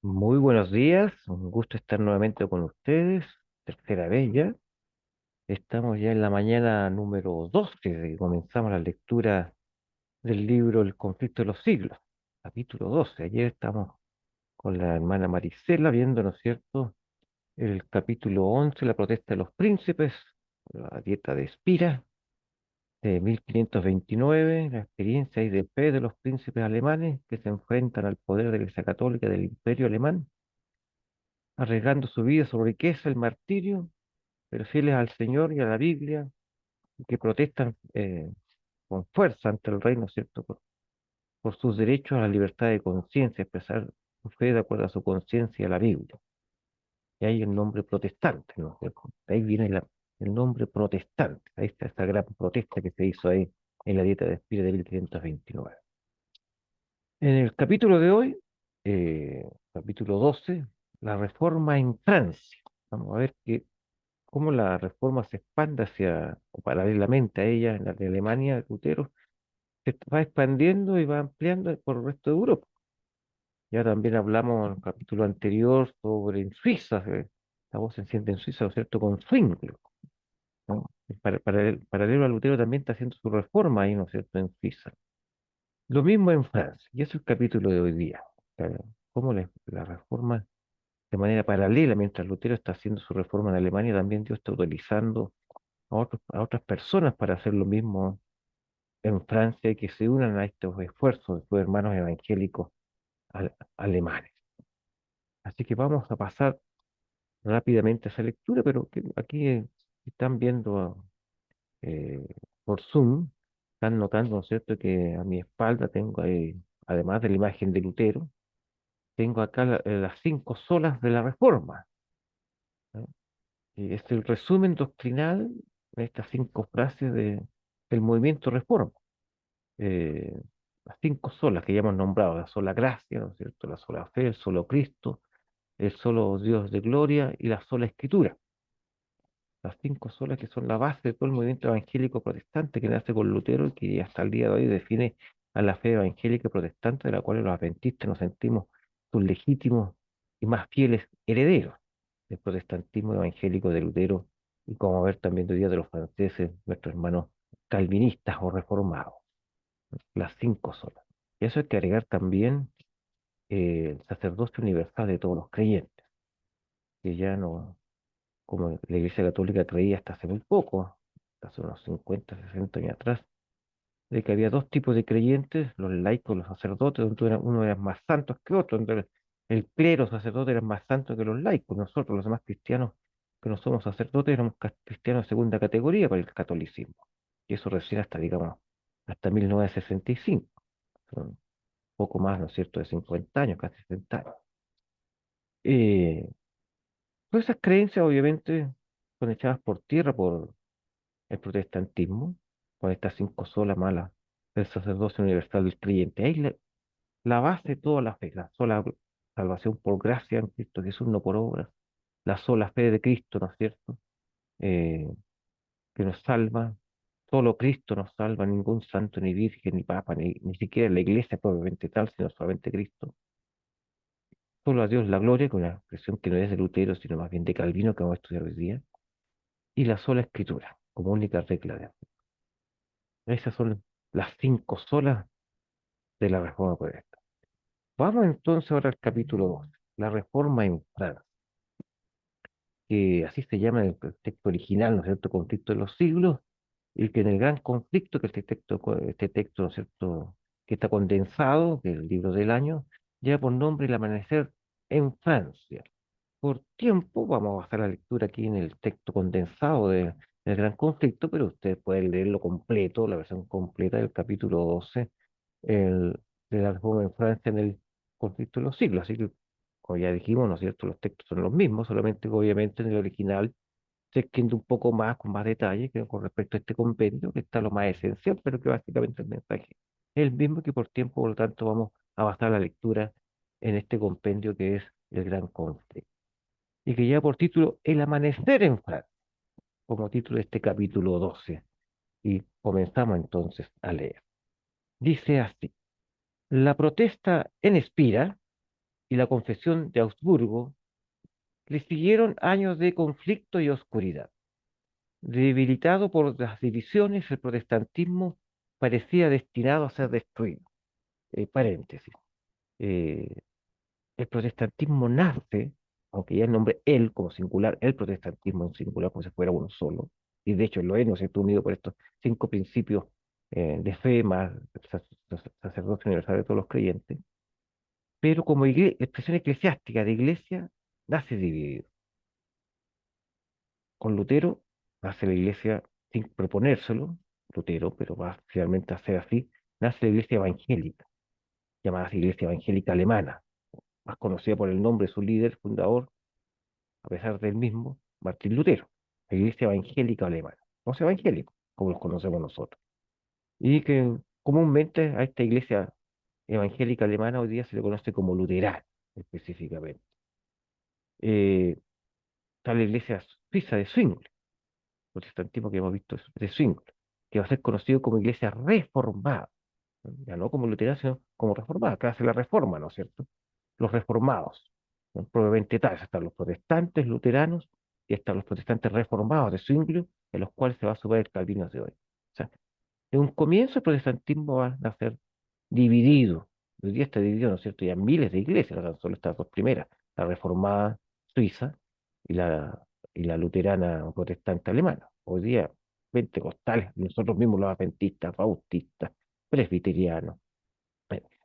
Muy buenos días, un gusto estar nuevamente con ustedes, tercera vez ya. Estamos ya en la mañana número 12 de que comenzamos la lectura del libro El conflicto de los siglos, capítulo 12. Ayer estamos con la hermana Marisela viendo, ¿no es cierto?, el capítulo 11, la protesta de los príncipes, la dieta de Espira, de 1529, la experiencia y de fe de los príncipes alemanes que se enfrentan al poder de la Iglesia Católica del Imperio Alemán arriesgando su vida, su riqueza, el martirio, pero fieles al Señor y a la Biblia, y que protestan con fuerza ante el reino, ¿cierto? Por sus derechos a la libertad de conciencia, expresar su fe de acuerdo a su conciencia y a la Biblia. Y ahí el nombre protestante, ¿no? De ahí viene el nombre protestante. Ahí está esta gran protesta que se hizo ahí en la dieta de Spira de 1529. En el capítulo de hoy, capítulo 12, la reforma en Francia. Vamos a ver cómo la reforma se expande hacia, o paralelamente a ella, en la de Alemania, Lutero, se va expandiendo y va ampliando por el resto de Europa. Ya también hablamos en el capítulo anterior sobre en Suiza, la voz se enciende en Suiza, ¿no es cierto?, con Zwingli, ¿no? Paralelo a Lutero también está haciendo su reforma ahí, ¿no es cierto?, en Suiza. Lo mismo en Francia, y eso es el capítulo de hoy día. Cómo la reforma de manera paralela, mientras Lutero está haciendo su reforma en Alemania, también Dios está utilizando a otras personas para hacer lo mismo en Francia y que se unan a estos esfuerzos de sus hermanos evangélicos alemanes. Así que vamos a pasar rápidamente a esa lectura, pero que aquí están viendo eh, por Zoom, están notando, ¿no es cierto?, que a mi espalda tengo ahí, además de la imagen de Lutero, tengo acá las cinco solas de la Reforma, ¿no? Y es el resumen doctrinal de estas cinco frases del movimiento Reforma. eh, las cinco solas que ya hemos nombrado, la sola gracia, ¿no es cierto? La sola fe, el solo Cristo, el solo Dios de gloria y la sola escritura. Las cinco solas que son la base de todo el movimiento evangélico protestante que nace con Lutero y que hasta el día de hoy define a la fe evangélica protestante de la cual los adventistas nos sentimos sus legítimos y más fieles herederos del protestantismo evangélico de Lutero y como ver también hoy día de los franceses, nuestros hermanos calvinistas o reformados, las cinco solas. Y eso hay que agregar también el sacerdocio universal de todos los creyentes, que ya no, como la Iglesia Católica creía hasta hace muy poco, hace unos 50 60 años atrás, de que había dos tipos de creyentes, los laicos, los sacerdotes, donde uno era más santos que otro, donde el clero sacerdote era más santo que los laicos, nosotros los demás cristianos que no somos sacerdotes éramos cristianos de segunda categoría para el catolicismo, y eso recién hasta, digamos, hasta 1965, son poco más, ¿no es cierto?, de 50 años, casi 60 años. Eh, Todas esas creencias obviamente son echadas por tierra por el protestantismo, con estas cinco solas malas del sacerdocio universal del creyente. Ahí la base de toda la fe, la sola salvación por gracia en Cristo Jesús, no por obras, la sola fe de Cristo, ¿no es cierto?, Eh, que nos salva. Solo Cristo nos salva, ningún santo, ni virgen, ni papa, ni siquiera la iglesia propiamente tal, sino solamente Cristo. Solo a Dios la gloria, con una expresión que no es de Lutero, sino más bien de Calvino, que vamos a estudiar hoy día, y la sola escritura, como única regla de fe. Esas son las cinco solas de la Reforma Protestante. Vamos entonces ahora al capítulo 2, la Reforma en Francia, que así se llama en el texto original, ¿no es cierto?, conflicto de los siglos, y que en el gran conflicto, que este texto, ¿no es cierto?, que está condensado, que es el libro del año, lleva por nombre El amanecer en Francia. Por tiempo, vamos a bajar la lectura aquí en el texto condensado del Gran Conflicto, pero ustedes pueden leerlo completo, la versión completa del capítulo 12 el, de la Reforma en Francia en el Conflicto de los Siglos. Así que, como ya dijimos, ¿no es cierto?, los textos son los mismos, solamente que obviamente en el original se extiende un poco más, con más detalle, que con respecto a este compendio, que está lo más esencial, pero que básicamente el mensaje es el mismo, que por tiempo, por lo tanto, vamos a basar la lectura en este compendio que es el Gran Conflicto y que lleva por título El amanecer en Francia, como título de este capítulo 12. Y comenzamos entonces a leer. Dice así: la protesta en Espira y la Confesión de Augsburgo le siguieron años de conflicto y oscuridad. Debilitado por las divisiones, el protestantismo parecía destinado a ser destruido. Paréntesis. Eh, el protestantismo nace, aunque ya el nombre él como singular, el protestantismo en singular como si fuera uno solo, y de hecho lo es, no se está unido por estos 5 principios de fe más sacerdocio universal de todos los creyentes, pero como expresión eclesiástica de iglesia, nace dividido. Con Lutero nace la iglesia sin proponérselo, Lutero, pero va finalmente a ser así, nace la iglesia evangélica, llamada así iglesia evangélica alemana, más conocida por el nombre de su líder fundador, a pesar del mismo, Martín Lutero, la iglesia evangélica alemana, los evangélicos, como los conocemos nosotros. Y que comúnmente a esta iglesia evangélica alemana hoy día se le conoce como luterana, específicamente. Está la iglesia suiza de Zwingli, protestantismo que hemos visto de Zwingli, que va a ser conocido como iglesia reformada, ¿no? Ya no como luterana, sino como reformada, que hace la reforma, ¿no es cierto? Los reformados, ¿no? Probablemente tal, están los protestantes luteranos y están los protestantes reformados de Zwingli, en los cuales se va a subir el Calvino de hoy. O sea, de un comienzo el protestantismo va a ser dividido. Hoy día está dividido, ¿no es cierto? Ya en miles de iglesias, no tan solo estas dos primeras, la reformada suiza y la luterana o protestante alemana. Hoy día, pentecostales, nosotros mismos los adventistas, bautistas, presbiterianos,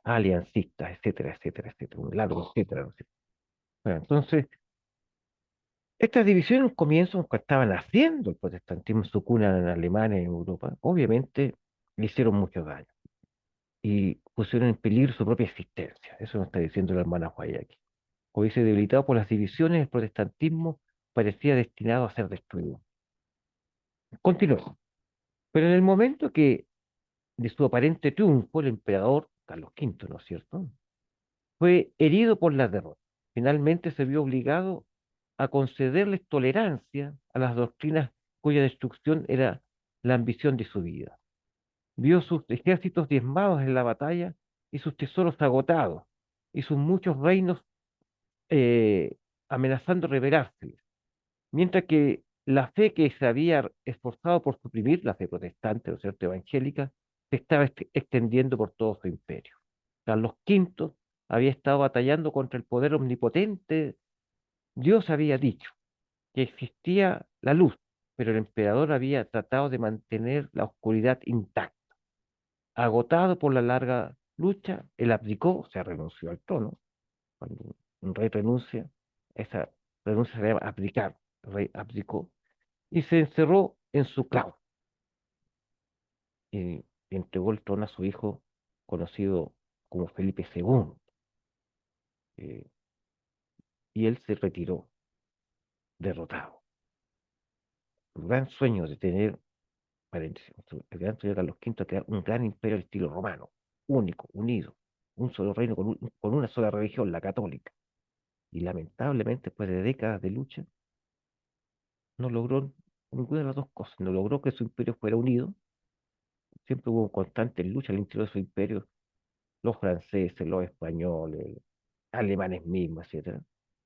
aliancistas, etcétera, etcétera, etcétera, un largo etcétera, ¿no es cierto? Bueno, entonces, estas divisiones en un comienzo, cuando estaban haciendo el protestantismo en su cuna en Alemania y en Europa, obviamente le hicieron mucho daño y pusieron en peligro su propia existencia. Eso nos está diciendo la hermana White aquí. Como dice, debilitado por las divisiones, el protestantismo parecía destinado a ser destruido. Continuó. Pero en el momento que de su aparente triunfo, el emperador Carlos V, ¿no es cierto?, fue herido por la derrota. Finalmente se vio obligado a concederles tolerancia a las doctrinas cuya destrucción era la ambición de su vida. Vio sus ejércitos diezmados en la batalla y sus tesoros agotados y sus muchos reinos eh, amenazando revelárseles. Mientras que la fe que se había esforzado por suprimir, la fe protestante, ¿no es cierto?, evangélica, se estaba extendiendo por todo su imperio. Carlos V había estado batallando contra el poder omnipotente. Dios había dicho que existía la luz, pero el emperador había tratado de mantener la oscuridad intacta. Agotado por la larga lucha, él abdicó, o sea, renunció al trono. Cuando un rey renuncia, esa renuncia se llama abdicar. El rey abdicó y se encerró en su claustro y entregó el trono a su hijo, conocido como Felipe II, eh, y él se retiró derrotado. El gran sueño de tener, paréntesis, el gran sueño de Carlos V de crear un gran imperio al estilo romano, único, unido, un solo reino con una sola religión, la católica. Y lamentablemente, después de décadas de lucha, no logró ninguna de las dos cosas. No logró que su imperio fuera unido, siempre hubo constante lucha al interior de su imperio, los franceses, los españoles, alemanes mismos, etcétera.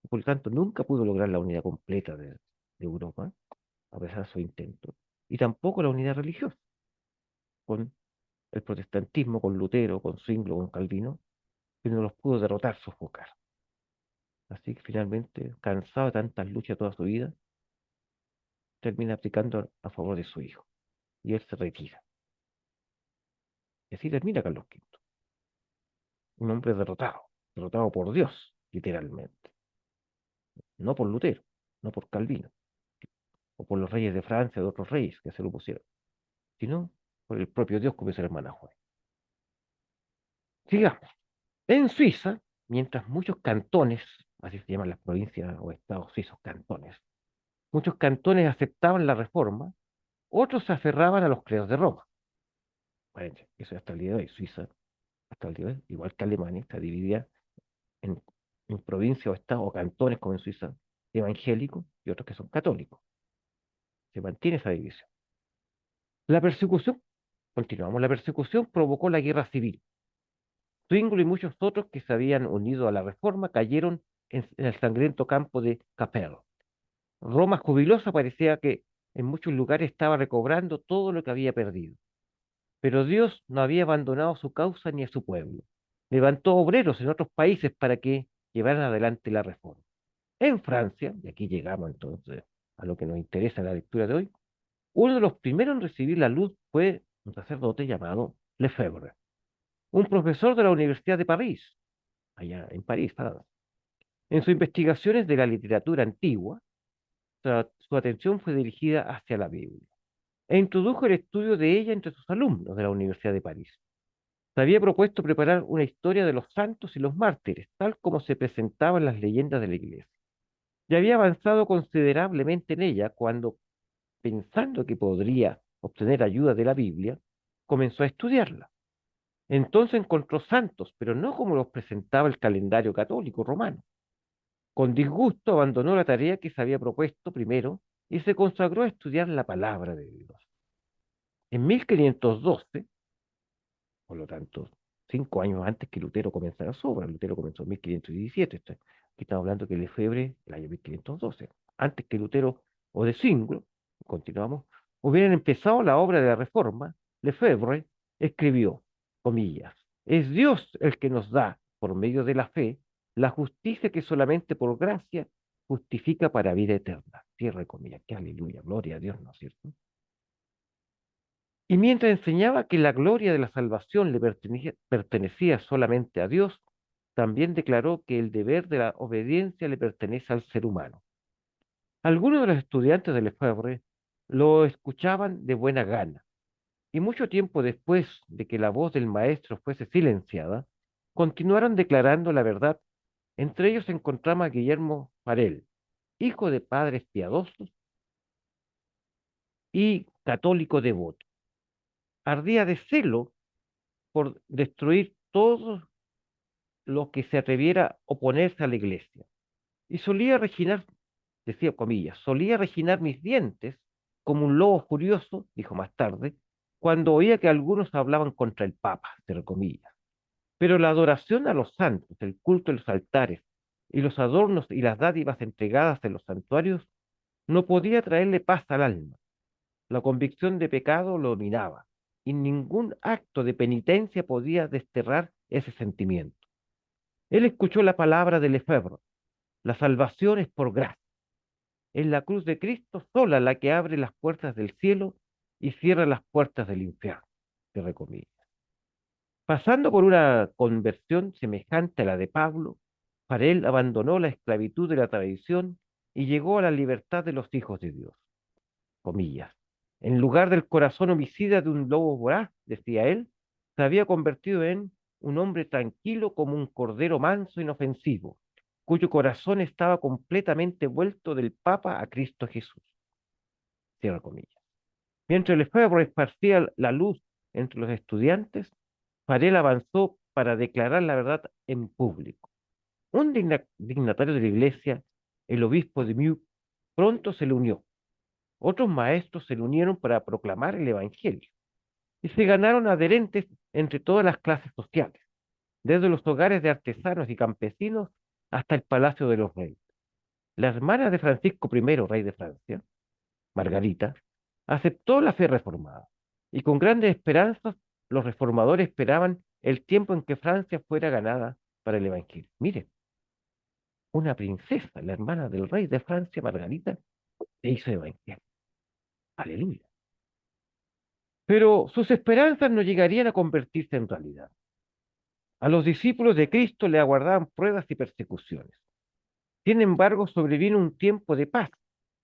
Por lo tanto, nunca pudo lograr la unidad completa de Europa, a pesar de su intento, y tampoco la unidad religiosa, con el protestantismo, con Lutero, con Zwingli, con Calvino, que no los pudo derrotar, sofocar. Así que finalmente, cansado de tantas luchas toda su vida, termina aplicando a favor de su hijo, y él se retira. Y así termina Carlos V, un hombre derrotado, derrotado por Dios, literalmente, no por Lutero, no por Calvino, o por los reyes de Francia, o de otros reyes que se lo pusieron, sino por el propio Dios, como dice la hermana Juan. Sigamos. En Suiza, mientras muchos cantones, así se llaman las provincias o estados suizos, cantones, muchos cantones aceptaban la reforma, otros se aferraban a los credos de Roma. Bueno, eso hasta el día de hoy, Suiza, hasta el día de hoy, igual que Alemania, está dividida en, en provincias o estados o cantones, como en Suiza, evangélicos y otros que son católicos. Se mantiene esa división. La persecución, continuamos, la persecución provocó la guerra civil. Zwingli y muchos otros que se habían unido a la Reforma cayeron en el sangriento campo de Capello. Roma jubilosa parecía que en muchos lugares estaba recobrando todo lo que había perdido. Pero Dios no había abandonado su causa ni a su pueblo. Levantó obreros en otros países para que llevaran adelante la reforma. En Francia, y aquí llegamos entonces a lo que nos interesa en la lectura de hoy, uno de los primeros en recibir la luz fue un sacerdote llamado Lefebvre, un profesor de la Universidad de París, allá en París, Francia. En sus investigaciones de la literatura antigua, su atención fue dirigida hacia la Biblia e introdujo el estudio de ella entre sus alumnos de la Universidad de París. Se había propuesto preparar una historia de los santos y los mártires, tal como se presentaba en las leyendas de la Iglesia. Y había avanzado considerablemente en ella cuando, pensando que podría obtener ayuda de la Biblia, comenzó a estudiarla. Entonces encontró santos, pero no como los presentaba el calendario católico romano. Con disgusto abandonó la tarea que se había propuesto primero y se consagró a estudiar la palabra de Dios. En 1512, por lo tanto, 5 años antes que Lutero comenzara su obra, Lutero comenzó en 1517, aquí estamos hablando que Lefebvre, el año 1512, antes que Lutero o de Zwingli, continuamos, hubieran empezado la obra de la Reforma, Lefebvre escribió, comillas, es Dios el que nos da, por medio de la fe, la justicia que solamente por gracia justifica para vida eterna. Cierre comillas, que aleluya, gloria a Dios, ¿no es cierto? Y mientras enseñaba que la gloria de la salvación le pertenecía solamente a Dios, también declaró que el deber de la obediencia le pertenece al ser humano. Algunos de los estudiantes de Lefebvre lo escuchaban de buena gana, y mucho tiempo después de que la voz del maestro fuese silenciada, continuaron declarando la verdad. Entre ellos se encontraba Guillermo Farel, hijo de padres piadosos y católico devoto. Ardía de celo por destruir todo lo que se atreviera a oponerse a la iglesia. Y solía rechinar, decía comillas, solía rechinar mis dientes como un lobo furioso, dijo más tarde, cuando oía que algunos hablaban contra el Papa, entre comillas. Pero la adoración a los santos, el culto en los altares y los adornos y las dádivas entregadas en los santuarios no podía traerle paz al alma. La convicción de pecado lo dominaba y ningún acto de penitencia podía desterrar ese sentimiento. Él escuchó la palabra de Lefebvre. La salvación es por gracia. Es la cruz de Cristo sola la que abre las puertas del cielo y cierra las puertas del infierno. Se recomienda. Pasando por una conversión semejante a la de Pablo, Farel abandonó la esclavitud de la tradición y llegó a la libertad de los hijos de Dios. Comillas. En lugar del corazón homicida de un lobo voraz, decía él, se había convertido en un hombre tranquilo como un cordero manso e inofensivo, cuyo corazón estaba completamente vuelto del Papa a Cristo Jesús. Cierra comillas. Mientras Lefebvre esparcía la luz entre los estudiantes, Farel avanzó para declarar la verdad en público. Un dignatario de la iglesia, el obispo de Meaux, pronto se le unió. Otros maestros se le unieron para proclamar el Evangelio y se ganaron adherentes entre todas las clases sociales, desde los hogares de artesanos y campesinos hasta el palacio de los reyes. La hermana de Francisco I, rey de Francia, Margarita, aceptó la fe reformada y con grandes esperanzas los reformadores esperaban el tiempo en que Francia fuera ganada para el Evangelio. Mire, una princesa, la hermana del rey de Francia, Margarita, se hizo Evangelio. Aleluya. Pero sus esperanzas no llegarían a convertirse en realidad. A los discípulos de Cristo le aguardaban pruebas y persecuciones. Sin embargo, sobrevino un tiempo de paz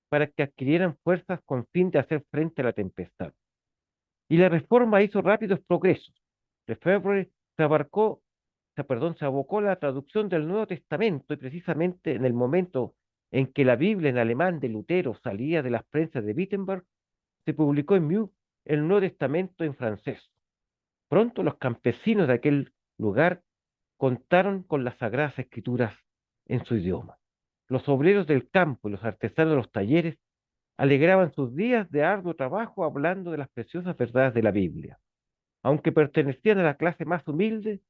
para que adquirieran fuerzas con fin de hacer frente a la tempestad. Y la reforma hizo rápidos progresos. Lefebvre se abocó a la traducción del Nuevo Testamento y precisamente en el momento en que la Biblia en alemán de Lutero salía de las prensas de Wittenberg, se publicó en Meaux el Nuevo Testamento en francés. Pronto los campesinos de aquel lugar contaron con las sagradas escrituras en su idioma. Los obreros del campo y los artesanos de los talleres alegraban sus días de arduo trabajo hablando de las preciosas verdades de la Biblia. Aunque pertenecían a la clase más humilde,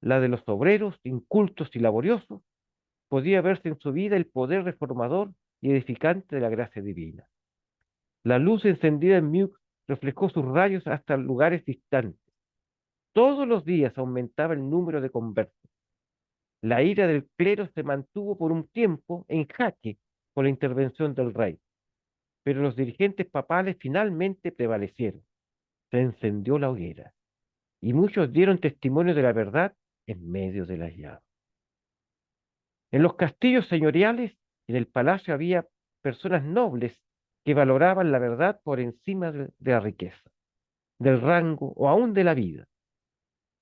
la de los obreros, incultos y laboriosos, podía verse en su vida el poder reformador y edificante de la gracia divina. La luz encendida en Meaux reflejó sus rayos hasta lugares distantes. Todos los días aumentaba el número de conversos. La ira del clero se mantuvo por un tiempo en jaque por la intervención del rey, pero los dirigentes papales finalmente prevalecieron. Se encendió la hoguera y muchos dieron testimonio de la verdad en medio de las llamas. En los castillos señoriales, en el palacio había personas nobles que valoraban la verdad por encima de la riqueza, del rango o aún de la vida.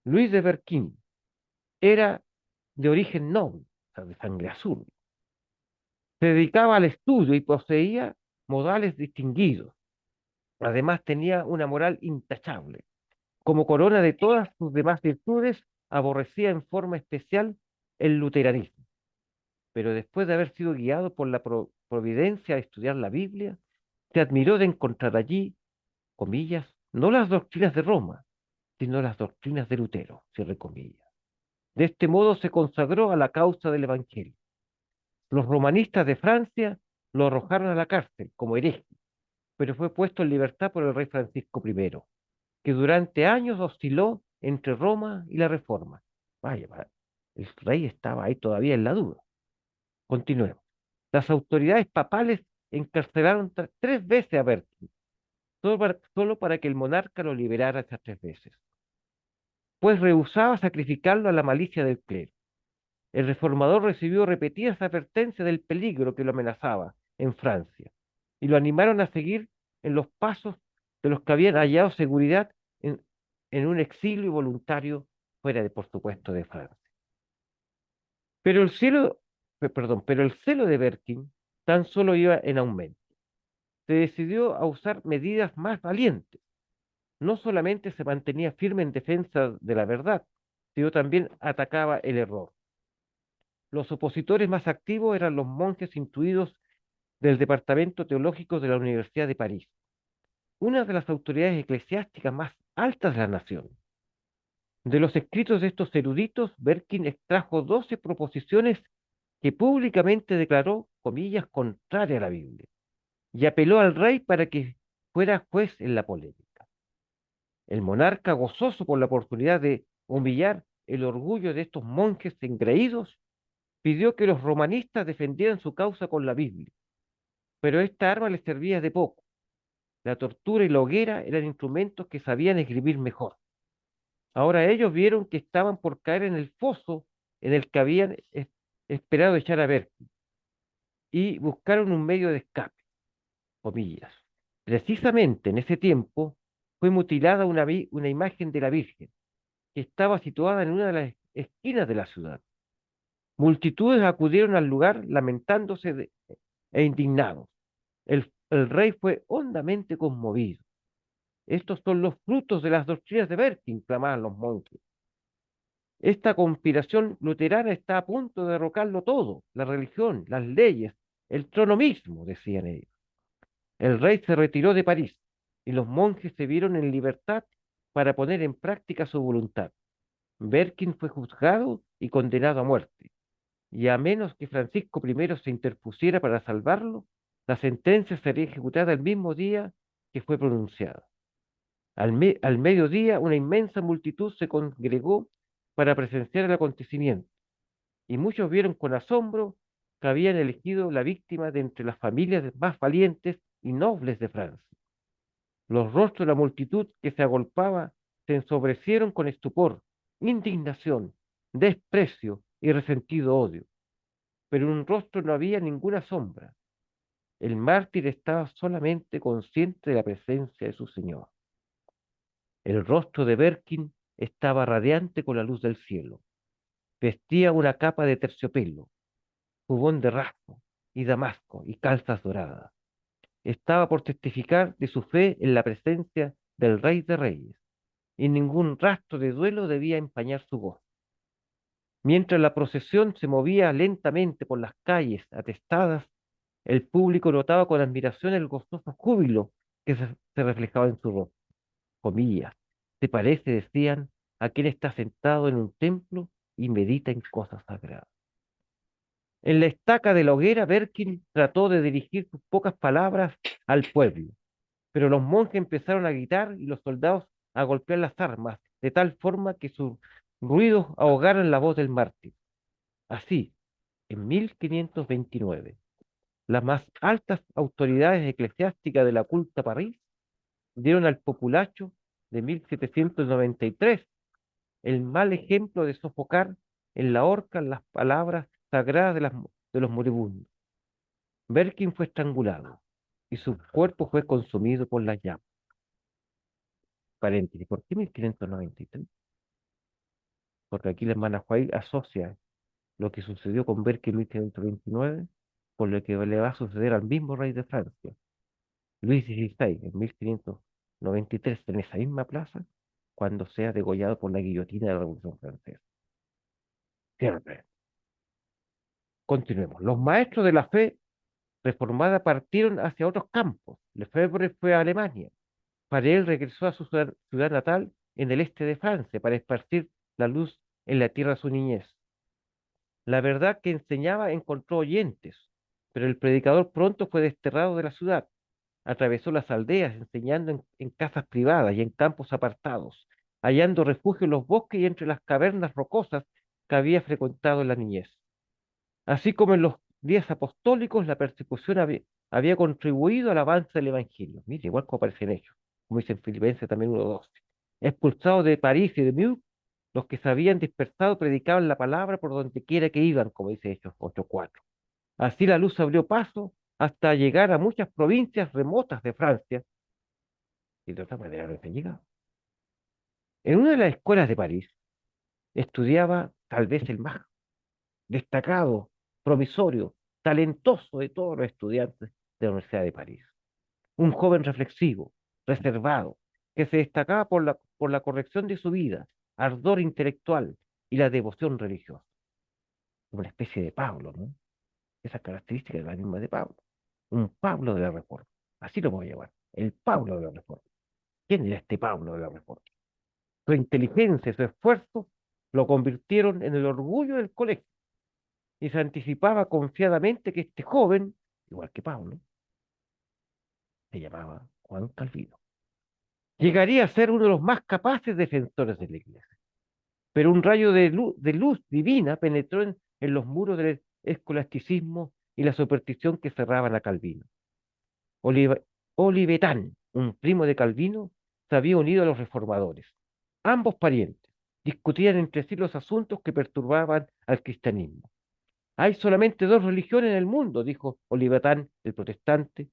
Luis de Berquín era de origen noble, o sea, de sangre azul. Se dedicaba al estudio y poseía modales distinguidos. Además tenía una moral intachable. Como corona de todas sus demás virtudes, aborrecía en forma especial el luteranismo. Pero después de haber sido guiado por la providencia a estudiar la Biblia, se admiró de encontrar allí, comillas, no las doctrinas de Roma, sino las doctrinas de Lutero, cierre comillas. De este modo se consagró a la causa del Evangelio. Los romanistas de Francia lo arrojaron a la cárcel como hereje, pero fue puesto en libertad por el rey Francisco I, que durante años osciló entre Roma y la Reforma. Vaya, el rey estaba ahí todavía en la duda. Continuemos. Las autoridades papales encarcelaron 3 veces a Bertin, solo para que el monarca lo liberara esas 3 veces, pues rehusaba sacrificarlo a la malicia del clero. El reformador recibió repetidas advertencias del peligro que lo amenazaba en Francia, y lo animaron a seguir en los pasos de los que habían hallado seguridad en, en un exilio voluntario fuera de, por supuesto, de Francia. Pero el cielo, perdón, pero el celo de Berkin tan solo iba en aumento. Se decidió a usar medidas más valientes. No solamente se mantenía firme en defensa de la verdad, sino también atacaba el error. Los opositores más activos eran los monjes instruidos del Departamento Teológico de la Universidad de París, una de las autoridades eclesiásticas más altas de la nación. De los escritos de estos eruditos, Berkin extrajo 12 proposiciones que públicamente declaró, comillas, contraria a la Biblia, y apeló al rey para que fuera juez en la polémica. El monarca, gozoso por la oportunidad de humillar el orgullo de estos monjes engreídos, pidió que los romanistas defendieran su causa con la Biblia, pero esta arma les servía de poco. La tortura y la hoguera eran instrumentos que sabían escribir mejor. Ahora ellos vieron que estaban por caer en el foso en el que habían esperado echar a ver y buscaron un medio de escape, comillas. Precisamente en ese tiempo fue mutilada una imagen de la Virgen que estaba situada en una de las esquinas de la ciudad. Multitudes acudieron al lugar lamentándose e indignados. El rey fue hondamente conmovido. Estos son los frutos de las doctrinas de Berkin, clamaban los monjes. Esta conspiración luterana está a punto de derrocarlo todo, la religión, las leyes, el trono mismo, decían ellos. El rey se retiró de París y los monjes se vieron en libertad para poner en práctica su voluntad. Berkin fue juzgado y condenado a muerte, y a menos que Francisco I se interpusiera para salvarlo, la sentencia sería ejecutada el mismo día que fue pronunciada. Al mediodía, una inmensa multitud se congregó para presenciar el acontecimiento, y muchos vieron con asombro que habían elegido la víctima de entre las familias más valientes y nobles de Francia. Los rostros de la multitud que se agolpaba se ensobrecieron con estupor, indignación, desprecio y resentido odio, pero en un rostro no había ninguna sombra. El mártir estaba solamente consciente de la presencia de su Señor. El rostro de Berkin estaba radiante con la luz del cielo. Vestía una capa de terciopelo, jubón de raspo y damasco y calzas doradas. Estaba por testificar de su fe en la presencia del Rey de Reyes, y ningún rastro de duelo debía empañar su voz. Mientras la procesión se movía lentamente por las calles atestadas, el público notaba con admiración el gozoso júbilo que se reflejaba en su rostro. Comillas, se parece, decían, a quien está sentado en un templo y medita en cosas sagradas. En la estaca de la hoguera, Berkin trató de dirigir sus pocas palabras al pueblo, pero los monjes empezaron a gritar y los soldados a golpear las armas, de tal forma que sus ruidos ahogaron la voz del mártir. Así, en 1529, las más altas autoridades eclesiásticas de la culta París dieron al populacho de 1793 el mal ejemplo de sofocar en la horca las palabras sagradas de los moribundos. Berkin fue estrangulado y su cuerpo fue consumido por las llamas. Paréntesis, ¿por qué 1593? Porque aquí la hermana White asocia lo que sucedió con Berkin en 1529 con lo que le va a suceder al mismo rey de Francia, Luis XVI, en 1593, en esa misma plaza, cuando sea degollado por la guillotina de la Revolución Francesa. Siempre. Continuemos. Los maestros de la fe reformada partieron hacia otros campos. Lefebvre fue a Alemania. Farel regresó a su ciudad natal en el este de Francia para esparcir la luz en la tierra de su niñez. La verdad que enseñaba encontró oyentes, pero el predicador pronto fue desterrado de la ciudad. Atravesó las aldeas enseñando en casas privadas y en campos apartados, hallando refugio en los bosques y entre las cavernas rocosas que había frecuentado en la niñez. Así como en los días apostólicos, la persecución había contribuido al avance del Evangelio. Mire, igual como aparece en Hechos, como dice en Filipenses también 1:12. Expulsados de París y de Meaux, los que se habían dispersado predicaban la palabra por donde quiera que iban, como dice Hechos 8:4. Así la luz abrió paso hasta llegar a muchas provincias remotas de Francia, y de otra manera no se llegado. En una de las escuelas de París estudiaba tal vez el más destacado, promisorio, talentoso de todos los estudiantes de la Universidad de París. Un joven reflexivo, reservado, que se destacaba por la corrección de su vida, ardor intelectual y la devoción religiosa. Una especie de Pablo, ¿no? Esa característica es la misma de Pablo. Un Pablo de la Reforma. Así lo voy a llamar. El Pablo de la Reforma. ¿Quién era este Pablo de la Reforma? Su inteligencia, su esfuerzo, lo convirtieron en el orgullo del colegio y se anticipaba confiadamente que este joven, igual que Pablo, se llamaba Juan Calvino, llegaría a ser uno de los más capaces defensores de la iglesia. Pero un rayo de luz divina penetró en los muros del escolasticismo y la superstición que cerraban a Calvino. Oliva- Olivetán, un primo de Calvino, se había unido a los reformadores. Ambos parientes discutían entre sí los asuntos que perturbaban al cristianismo. Hay solamente dos religiones en el mundo, dijo Olivetán, el protestante,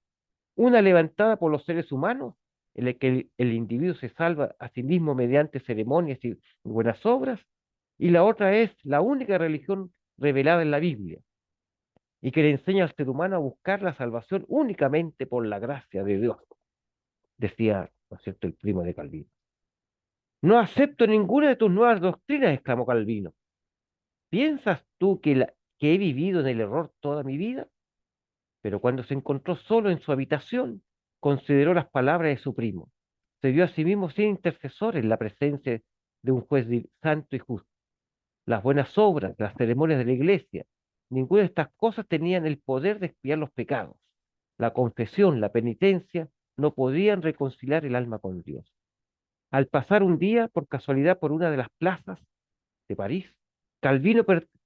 una levantada por los seres humanos, en la que el individuo se salva a sí mismo mediante ceremonias y buenas obras, y la otra es la única religión revelada en la Biblia, y que le enseña al ser humano a buscar la salvación únicamente por la gracia de Dios, decía, ¿no es cierto?, el primo de Calvino. No acepto ninguna de tus nuevas doctrinas, exclamó Calvino. ¿Piensas tú que he vivido en el error toda mi vida? Pero cuando se encontró solo en su habitación, consideró las palabras de su primo. Se vio a sí mismo sin intercesor en la presencia de un juez santo y justo. Las buenas obras, las ceremonias de la iglesia, ninguna de estas cosas tenían el poder de expiar los pecados. La confesión, la penitencia, no podían reconciliar el alma con Dios. Al pasar un día, por casualidad, por una de las plazas de París, Calvino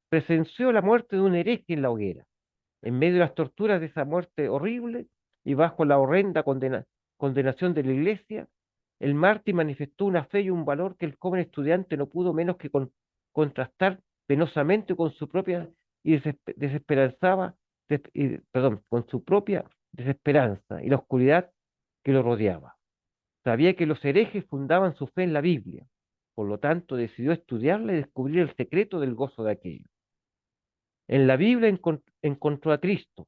presenció la muerte de un hereje en la hoguera. En medio de las torturas de esa muerte horrible y bajo la horrenda condenación de la iglesia, el mártir manifestó una fe y un valor que el joven estudiante no pudo menos que contrastar penosamente con su propia y desesperanzaba, con su propia desesperanza y la oscuridad que lo rodeaba. Sabía que los herejes fundaban su fe en la Biblia, por lo tanto decidió estudiarla y descubrir el secreto del gozo de aquello. En la Biblia encontró a Cristo.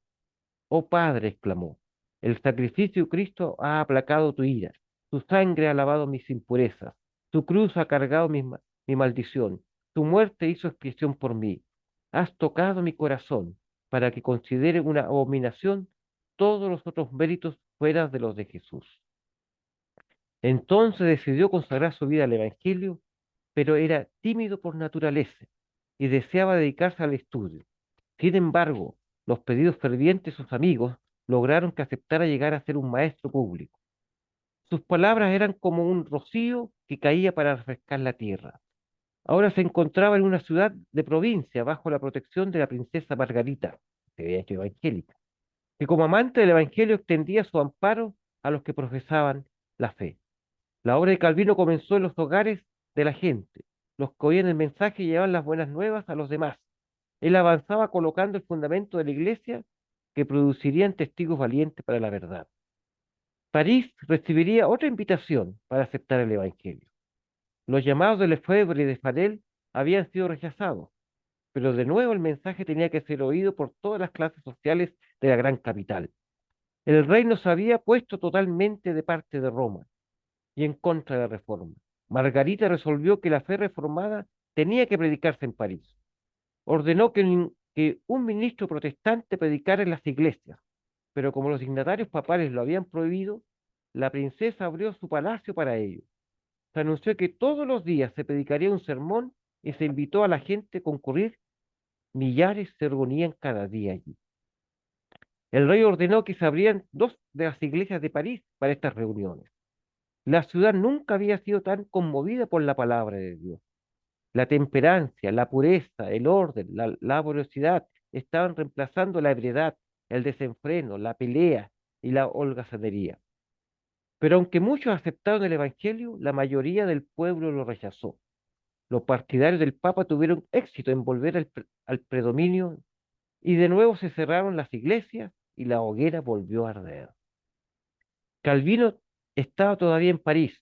Oh Padre, exclamó, el sacrificio de Cristo ha aplacado tu ira, su sangre ha lavado mis impurezas, su cruz ha cargado mi maldición, tu muerte hizo expiación por mí. Has tocado mi corazón para que considere una abominación todos los otros méritos fuera de los de Jesús. Entonces decidió consagrar su vida al Evangelio pero era tímido por naturaleza y deseaba dedicarse al estudio. Sin embargo, los pedidos fervientes de sus amigos lograron que aceptara llegar a ser un maestro público. Sus palabras eran como un rocío que caía para refrescar la tierra. Ahora se encontraba en una ciudad de provincia bajo la protección de la princesa Margarita, que había hecho evangélica, que como amante del evangelio extendía su amparo a los que profesaban la fe. La obra de Calvino comenzó en los hogares de la gente. Los que oían el mensaje llevaban las buenas nuevas a los demás. Él avanzaba colocando el fundamento de la iglesia que producirían testigos valientes para la verdad. París recibiría otra invitación para aceptar el evangelio. Los llamados de Lefebvre y de Farel habían sido rechazados, pero de nuevo el mensaje tenía que ser oído por todas las clases sociales de la gran capital. El reino se había puesto totalmente de parte de Roma y en contra de la reforma. Margarita resolvió que la fe reformada tenía que predicarse en París. Ordenó que un ministro protestante predicara en las iglesias, pero como los dignatarios papales lo habían prohibido, la princesa abrió su palacio para ello. Se anunció que todos los días se predicaría un sermón y se invitó a la gente a concurrir. Millares se reunían cada día allí. El rey ordenó que se abrieran dos de las iglesias de París para estas reuniones. La ciudad nunca había sido tan conmovida por la palabra de Dios. La temperancia, la pureza, el orden, la laboriosidad estaban reemplazando la ebriedad, el desenfreno, la pelea y la holgazanería. Pero aunque muchos aceptaron el Evangelio, la mayoría del pueblo lo rechazó. Los partidarios del Papa tuvieron éxito en volver al predominio y de nuevo se cerraron las iglesias y la hoguera volvió a arder. Calvino estaba todavía en París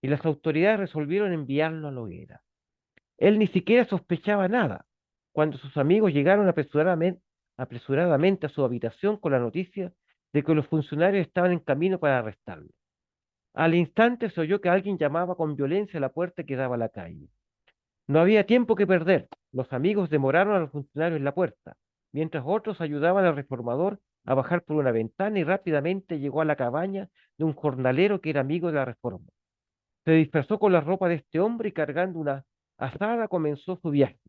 y las autoridades resolvieron enviarlo a la hoguera. Él ni siquiera sospechaba nada cuando sus amigos llegaron apresuradamente a su habitación con la noticia de que los funcionarios estaban en camino para arrestarlo. Al instante se oyó que alguien llamaba con violencia a la puerta que daba a la calle. No había tiempo que perder. Los amigos demoraron a los funcionarios en la puerta, mientras otros ayudaban al reformador a bajar por una ventana y rápidamente llegó a la cabaña de un jornalero que era amigo de la reforma. Se dispersó con la ropa de este hombre y cargando una azada comenzó su viaje.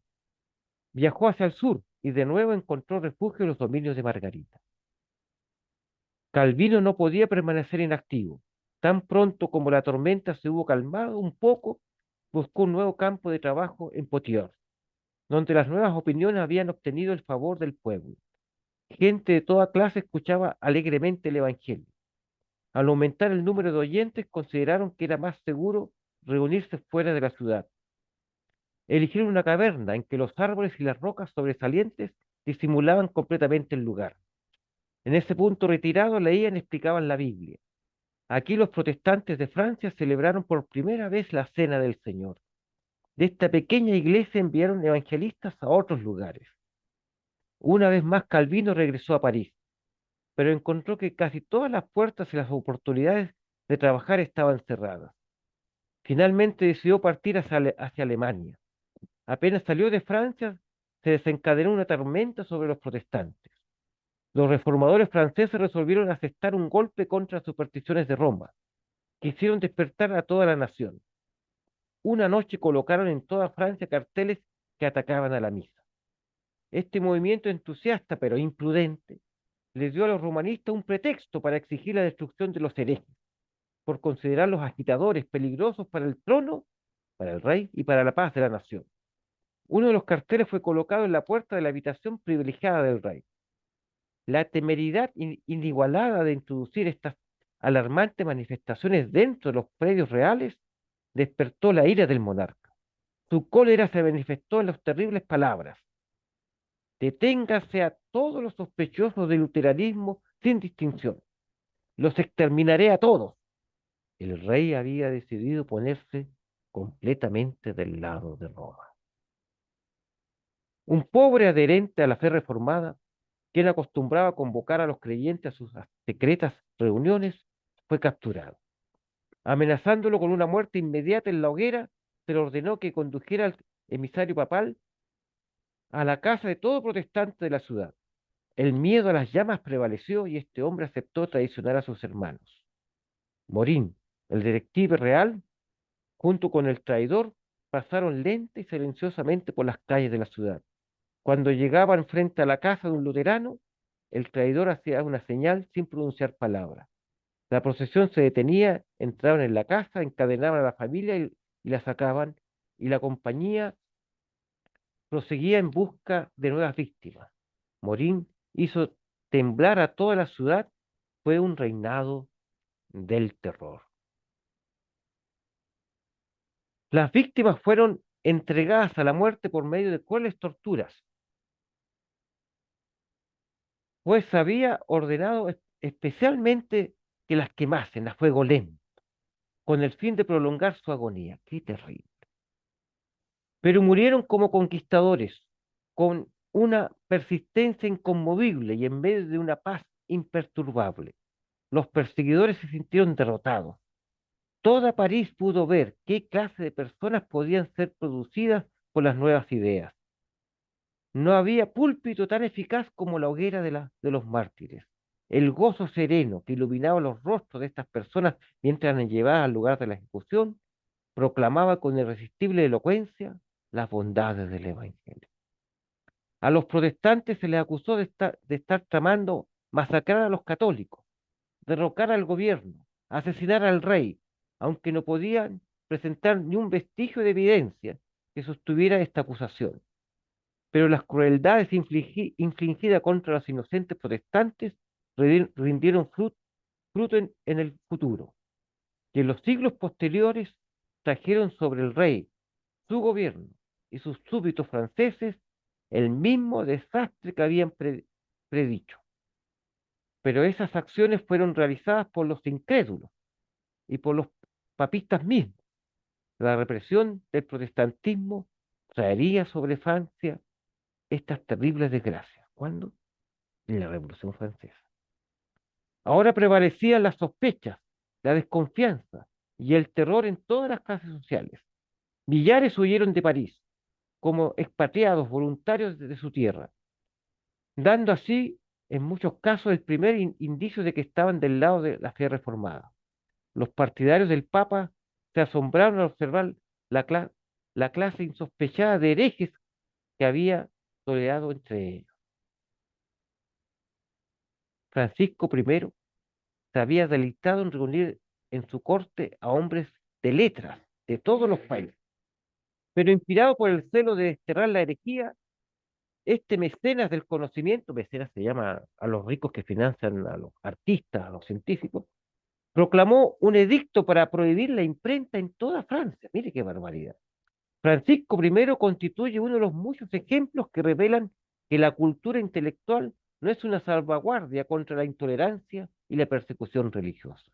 Viajó hacia el sur y de nuevo encontró refugio en los dominios de Margarita. Calvino no podía permanecer inactivo. Tan pronto como la tormenta se hubo calmado un poco, buscó un nuevo campo de trabajo en Poitiers, donde las nuevas opiniones habían obtenido el favor del pueblo. Gente de toda clase escuchaba alegremente el Evangelio. Al aumentar el número de oyentes, consideraron que era más seguro reunirse fuera de la ciudad. Eligieron una caverna en que los árboles y las rocas sobresalientes disimulaban completamente el lugar. En ese punto retirado leían y explicaban la Biblia. Aquí los protestantes de Francia celebraron por primera vez la Cena del Señor. De esta pequeña iglesia enviaron evangelistas a otros lugares. Una vez más Calvino regresó a París, pero encontró que casi todas las puertas y las oportunidades de trabajar estaban cerradas. Finalmente decidió partir hacia Alemania. Apenas salió de Francia, se desencadenó una tormenta sobre los protestantes. Los reformadores franceses resolvieron asestar un golpe contra las supersticiones de Roma. Quisieron despertar a toda la nación. Una noche colocaron en toda Francia carteles que atacaban a la misa. Este movimiento entusiasta pero imprudente les dio a los romanistas un pretexto para exigir la destrucción de los herejes, por considerarlos agitadores peligrosos para el trono, para el rey y para la paz de la nación. Uno de los carteles fue colocado en la puerta de la habitación privilegiada del rey. La temeridad inigualada de introducir estas alarmantes manifestaciones dentro de los predios reales despertó la ira del monarca. Su cólera se manifestó en las terribles palabras: deténgase a todos los sospechosos del luteranismo sin distinción. Los exterminaré a todos. El rey había decidido ponerse completamente del lado de Roma. Un pobre adherente a la fe reformada, quien acostumbraba a convocar a los creyentes a sus secretas reuniones, fue capturado. Amenazándolo con una muerte inmediata en la hoguera, se le ordenó que condujera al emisario papal a la casa de todo protestante de la ciudad. El miedo a las llamas prevaleció y este hombre aceptó traicionar a sus hermanos. Morín, el detective real, junto con el traidor, pasaron lenta y silenciosamente por las calles de la ciudad. Cuando llegaban frente a la casa de un luterano, el traidor hacía una señal sin pronunciar palabra. La procesión se detenía, entraban en la casa, encadenaban a la familia y la sacaban, y la compañía proseguía en busca de nuevas víctimas. Morín hizo temblar a toda la ciudad, fue un reinado del terror. Las víctimas fueron entregadas a la muerte por medio de crueles torturas, pues había ordenado especialmente que las quemasen a fuego lento, con el fin de prolongar su agonía. Qué terrible. Pero murieron como conquistadores, con una persistencia inconmovible y en medio de una paz imperturbable. Los perseguidores se sintieron derrotados. Toda París pudo ver qué clase de personas podían ser producidas por las nuevas ideas. No había púlpito tan eficaz como la hoguera de los mártires. El gozo sereno que iluminaba los rostros de estas personas mientras eran llevadas al lugar de la ejecución proclamaba con irresistible elocuencia las bondades del Evangelio. A los protestantes se les acusó de estar tramando masacrar a los católicos, derrocar al gobierno, asesinar al rey, aunque no podían presentar ni un vestigio de evidencia que sostuviera esta acusación. Pero las crueldades infligidas contra los inocentes protestantes rindieron fruto en el futuro, que en los siglos posteriores trajeron sobre el rey, su gobierno y sus súbditos franceses el mismo desastre que habían predicho. Pero esas acciones fueron realizadas por los incrédulos y por los papistas mismos. La represión del protestantismo traería sobre Francia estas terribles desgracias. ¿Cuándo? En la Revolución Francesa. Ahora prevalecían las sospechas, la desconfianza y el terror en todas las clases sociales. Millares huyeron de París como expatriados voluntarios de su tierra, dando así, en muchos casos, el primer indicio de que estaban del lado de la fe reformada. Los partidarios del Papa se asombraron al observar la, la clase insospechada de herejes que había tolerado entre ellos. Francisco I se había deleitado en reunir en su corte a hombres de letras de todos los países, pero inspirado por el celo de desterrar la herejía, este mecenas del conocimiento, mecenas se llama a los ricos que financian a los artistas, a los científicos, proclamó un edicto para prohibir la imprenta en toda Francia. Mire qué barbaridad. Francisco I constituye uno de los muchos ejemplos que revelan que la cultura intelectual no es una salvaguardia contra la intolerancia y la persecución religiosa.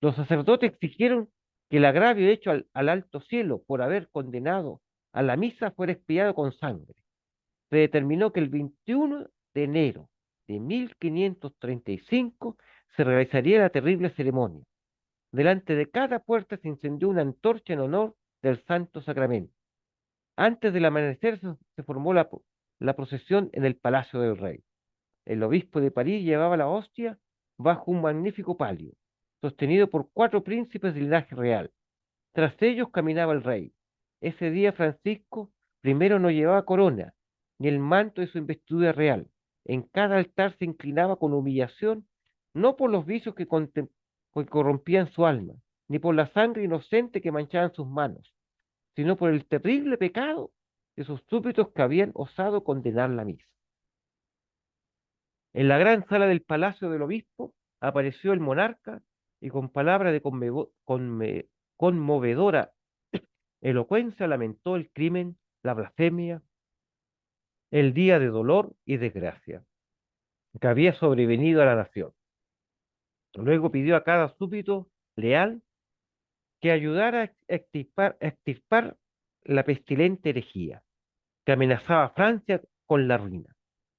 Los sacerdotes exigieron que el agravio hecho al alto cielo por haber condenado a la misa fuera expiado con sangre. Se determinó que el 21 de enero de 1535 se realizaría la terrible ceremonia. Delante de cada puerta se encendió una antorcha en honor del Santo Sacramento. Antes del amanecer se formó la procesión en el Palacio del Rey. El obispo de París llevaba la hostia bajo un magnífico palio, sostenido por 4 príncipes de linaje real. Tras ellos caminaba el rey. Ese día Francisco primero no llevaba corona, ni el manto de su investidura real. En cada altar se inclinaba con humillación, no por los vicios que corrompían su alma, ni por la sangre inocente que manchaban sus manos, sino por el terrible pecado de sus súbditos que habían osado condenar la misa. En la gran sala del palacio del obispo apareció el monarca y con palabras de conmovedora elocuencia lamentó el crimen, la blasfemia, el día de dolor y desgracia que había sobrevenido a la nación. Luego pidió a cada súbdito leal que ayudara a extirpar la pestilente herejía que amenazaba a Francia con la ruina.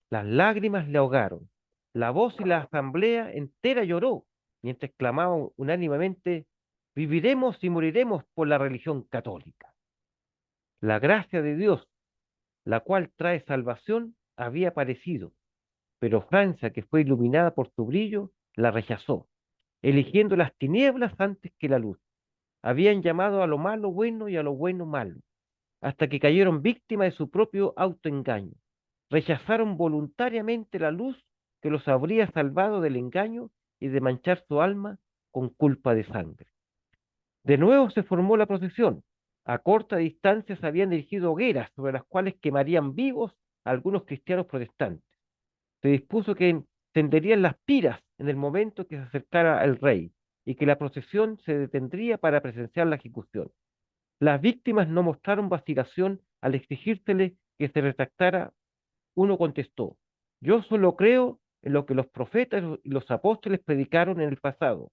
Las lágrimas le ahogaron. La voz y la asamblea entera lloró, mientras clamaban unánimemente, viviremos y moriremos por la religión católica. La gracia de Dios, la cual trae salvación, había aparecido, pero Francia, que fue iluminada por su brillo, la rechazó, eligiendo las tinieblas antes que la luz. Habían llamado a lo malo bueno y a lo bueno malo. hasta que cayeron víctimas de su propio autoengaño. Rechazaron voluntariamente la luz que los habría salvado del engaño y de manchar su alma con culpa de sangre. De nuevo se formó la procesión. A corta distancia se habían dirigido hogueras sobre las cuales quemarían vivos a algunos cristianos protestantes. Se dispuso que encenderían las piras en el momento que se acercara el rey y que la procesión se detendría para presenciar la ejecución. Las víctimas no mostraron vacilación al exigírsele que se retractara. Uno contestó: yo solo creo en lo que los profetas y los apóstoles predicaron en el pasado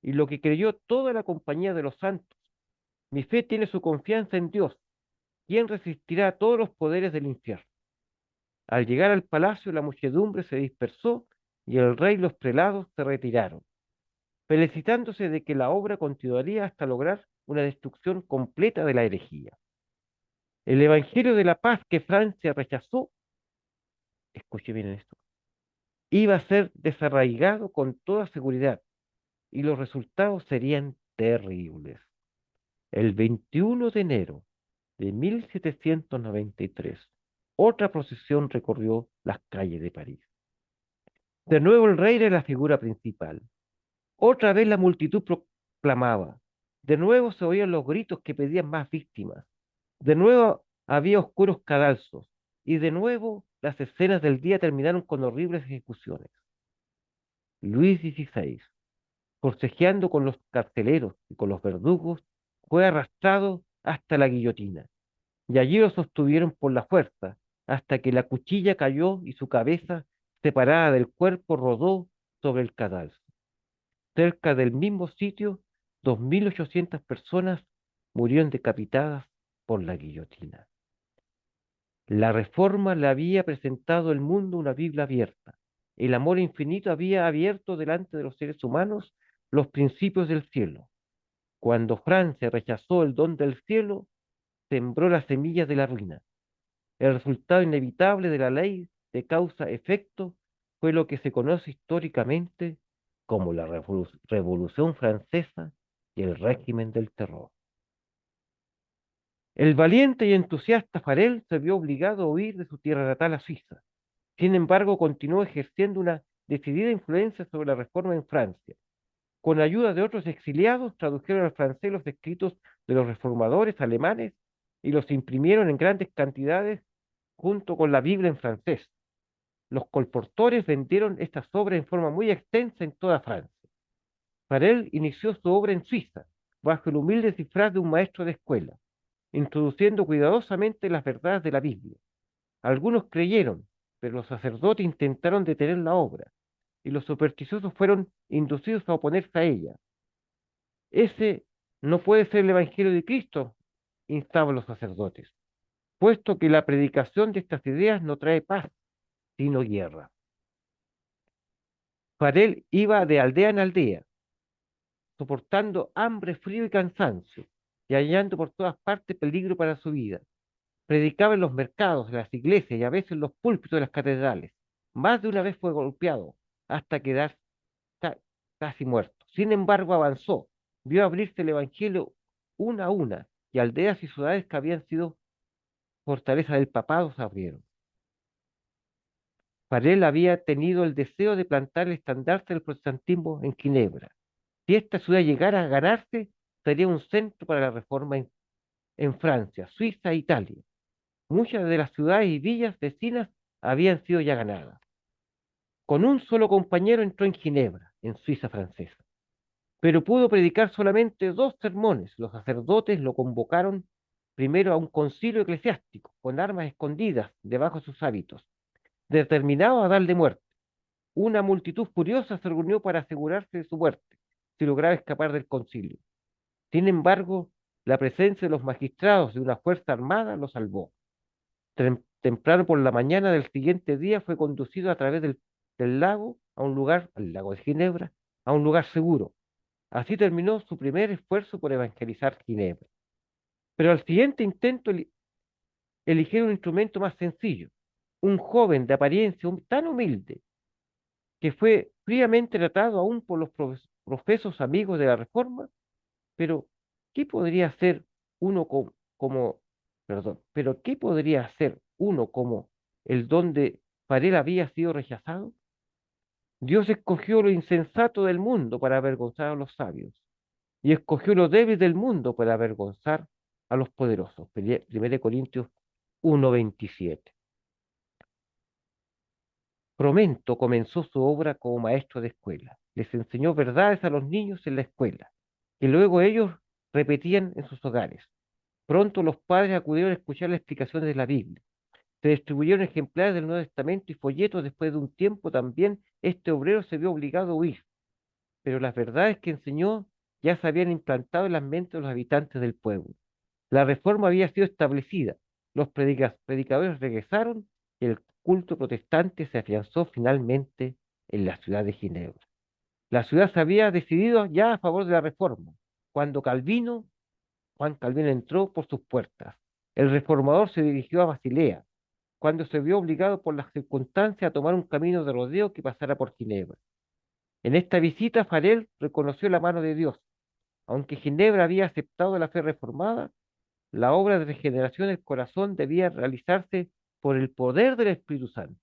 y lo que creyó toda la compañía de los santos. Mi fe tiene su confianza en Dios, quien resistirá a todos los poderes del infierno. Al llegar al palacio, la muchedumbre se dispersó y el rey y los prelados se retiraron, felicitándose de que la obra continuaría hasta lograr una destrucción completa de la herejía. El Evangelio de la Paz que Francia rechazó, escuche bien esto, iba a ser desarraigado con toda seguridad y los resultados serían terribles. El 21 de enero de 1793, otra procesión recorrió las calles de París. De nuevo el rey era la figura principal. Otra vez la multitud proclamaba. De nuevo se oían los gritos que pedían más víctimas. De nuevo había oscuros cadalzos. Y de nuevo las escenas del día terminaron con horribles ejecuciones. Luis XVI, forcejeando con los carceleros y con los verdugos, fue arrastrado hasta la guillotina, y allí lo sostuvieron por la fuerza, hasta que la cuchilla cayó y su cabeza, separada del cuerpo, rodó sobre el cadalso. Cerca del mismo sitio, 2.800 personas murieron decapitadas por la guillotina. La Reforma le había presentado al mundo una Biblia abierta. El amor infinito había abierto delante de los seres humanos los principios del cielo. Cuando Francia rechazó el don del cielo, sembró las semillas de la ruina. El resultado inevitable de la ley de causa-efecto fue lo que se conoce históricamente como la Revolución Francesa y el régimen del terror. El valiente y entusiasta Farel se vio obligado a huir de su tierra natal a Suiza. Sin embargo, continuó ejerciendo una decidida influencia sobre la reforma en Francia. Con ayuda de otros exiliados, tradujeron al francés los escritos de los reformadores alemanes y los imprimieron en grandes cantidades junto con la Biblia en francés. Los colportores vendieron estas obras en forma muy extensa en toda Francia. Farel inició su obra en Suiza, bajo el humilde disfraz de un maestro de escuela, introduciendo cuidadosamente las verdades de la Biblia. Algunos creyeron, pero los sacerdotes intentaron detener la obra, y los supersticiosos fueron inducidos a oponerse a ella. Ese no puede ser el Evangelio de Cristo, instaban los sacerdotes, puesto que la predicación de estas ideas no trae paz, sino guerra. Farel iba de aldea en aldea, soportando hambre, frío y cansancio, y hallando por todas partes peligro para su vida. Predicaba en los mercados, en las iglesias y a veces en los púlpitos de las catedrales. Más de una vez fue golpeado hasta quedar ca- casi muerto. Sin embargo, avanzó, vio abrirse el Evangelio una a una, y aldeas y ciudades que habían sido fortaleza del papado se abrieron. Farel había tenido el deseo de plantar el estandarte del protestantismo en Ginebra. Si esta ciudad llegara a ganarse, sería un centro para la reforma en Francia, Suiza e Italia. Muchas de las ciudades y villas vecinas habían sido ya ganadas. Con un solo compañero entró en Ginebra, en Suiza francesa, pero pudo predicar solamente 2 sermones. Los sacerdotes lo convocaron primero a un concilio eclesiástico, con armas escondidas debajo de sus hábitos, determinado a darle muerte. Una multitud furiosa se reunió para asegurarse de su muerte, si lograba escapar del concilio. Sin embargo, la presencia de los magistrados de una fuerza armada lo salvó. Temprano por la mañana del siguiente día fue conducido a través del lago a un lugar, al lago de Ginebra, a un lugar seguro. Así terminó su primer esfuerzo por evangelizar Ginebra. Pero al siguiente intento eligieron un instrumento más sencillo, un joven de apariencia tan humilde que fue fríamente tratado aún por los profesos amigos de la Reforma. Pero ¿qué podría hacer uno como perdón, pero ¿qué podría hacer uno como el donde para él había sido rechazado? Dios escogió lo insensato del mundo para avergonzar a los sabios, y escogió lo débil del mundo para avergonzar a los poderosos. 1 Corintios 1:27. Fromento comenzó su obra como maestro de escuela. Les enseñó verdades a los niños en la escuela, que luego ellos repetían en sus hogares. Pronto los padres acudieron a escuchar las explicaciones de la Biblia. Se distribuyeron ejemplares del Nuevo Testamento y folletos. Después de un tiempo también este obrero se vio obligado a huir, pero las verdades que enseñó ya se habían implantado en las mentes de los habitantes del pueblo. La reforma había sido establecida, los predicadores regresaron y el culto protestante se afianzó finalmente en la ciudad de Ginebra. La ciudad se había decidido ya a favor de la reforma, cuando Juan Calvino entró por sus puertas. El reformador se dirigió a Basilea, cuando se vio obligado por las circunstancias a tomar un camino de rodeo que pasara por Ginebra. En esta visita, Farel reconoció la mano de Dios. Aunque Ginebra había aceptado la fe reformada, la obra de regeneración del corazón debía realizarse por el poder del Espíritu Santo,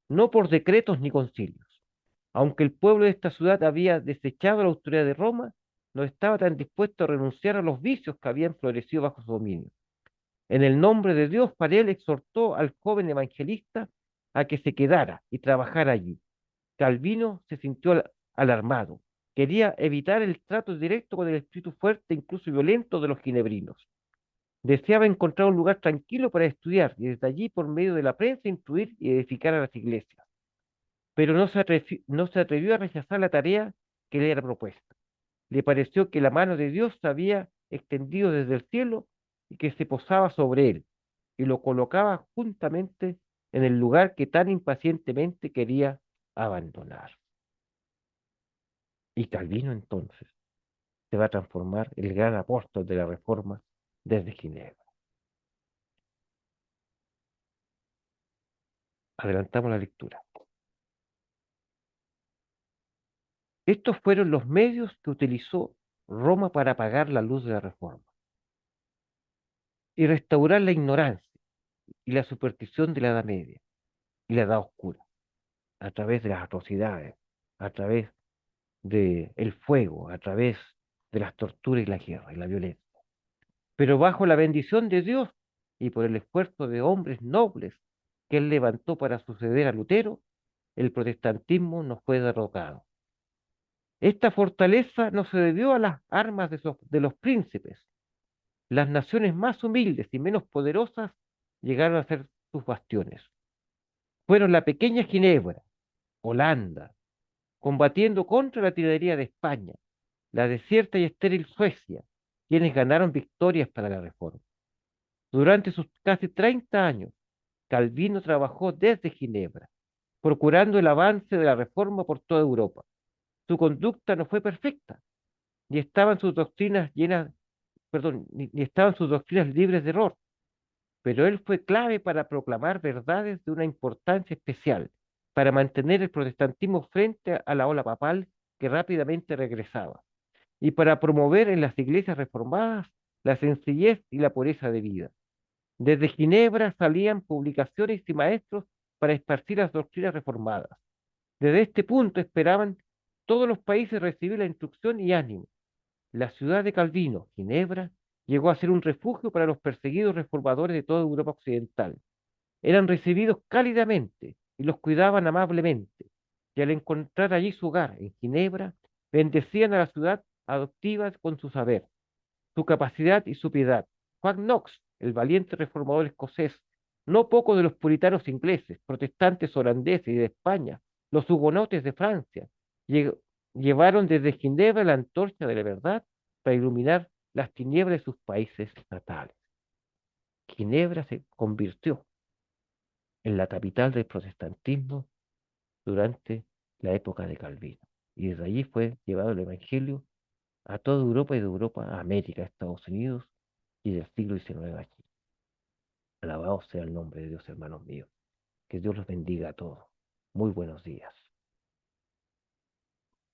no por decretos ni concilios. Aunque el pueblo de esta ciudad había desechado la autoridad de Roma, no estaba tan dispuesto a renunciar a los vicios que habían florecido bajo su dominio. En el nombre de Dios, Farel exhortó al joven evangelista a que se quedara y trabajara allí. Calvino se sintió alarmado. Quería evitar el trato directo con el espíritu fuerte, incluso violento, de los ginebrinos. Deseaba encontrar un lugar tranquilo para estudiar y desde allí, por medio de la prensa, instruir y edificar a las iglesias. Pero no se atrevió a rechazar la tarea que le era propuesta. Le pareció que la mano de Dios se había extendido desde el cielo y que se posaba sobre él y lo colocaba juntamente en el lugar que tan impacientemente quería abandonar. Y Calvino entonces se va a transformar en el gran apóstol de la Reforma desde Ginebra. Adelantamos la lectura. Estos fueron los medios que utilizó Roma para apagar la luz de la Reforma y restaurar la ignorancia y la superstición de la Edad Media y la Edad Oscura, a través de las atrocidades, a través del fuego, a través de las torturas y la guerra y la violencia. Pero bajo la bendición de Dios y por el esfuerzo de hombres nobles que él levantó para suceder a Lutero, el protestantismo no fue derrotado. Esta fortaleza no se debió a las armas de los príncipes. Las naciones más humildes y menos poderosas llegaron a ser sus bastiones. Fueron la pequeña Ginebra, Holanda, combatiendo contra la tiranería de España, la desierta y estéril Suecia, quienes ganaron victorias para la reforma. Durante sus casi 30 años, Calvino trabajó desde Ginebra, procurando el avance de la reforma por toda Europa. Su conducta no fue perfecta, ni estaban sus doctrinas llenas, perdón, ni estaban sus doctrinas libres de error, pero él fue clave para proclamar verdades de una importancia especial, para mantener el protestantismo frente a la ola papal que rápidamente regresaba, y para promover en las iglesias reformadas la sencillez y la pureza de vida. Desde Ginebra salían publicaciones y maestros para esparcir las doctrinas reformadas. Desde este punto esperaban todos los países recibir la instrucción y ánimo. La ciudad de Calvino, Ginebra, llegó a ser un refugio para los perseguidos reformadores de toda Europa occidental. Eran recibidos cálidamente y los cuidaban amablemente, y al encontrar allí su hogar, en Ginebra, bendecían a la ciudad adoptiva con su saber, su capacidad y su piedad. Juan Knox, el valiente reformador escocés, no poco de los puritanos ingleses, protestantes holandeses y de España, los hugonotes de Francia, lle- llevaron desde Ginebra la antorcha de la verdad para iluminar las tinieblas de sus países natales. Ginebra se convirtió en la capital del protestantismo durante la época de Calvino. Y desde allí fue llevado el Evangelio a toda Europa y de Europa a América, a Estados Unidos y del siglo XIX aquí. Alabado sea el nombre de Dios, hermanos míos. Que Dios los bendiga a todos. Muy buenos días.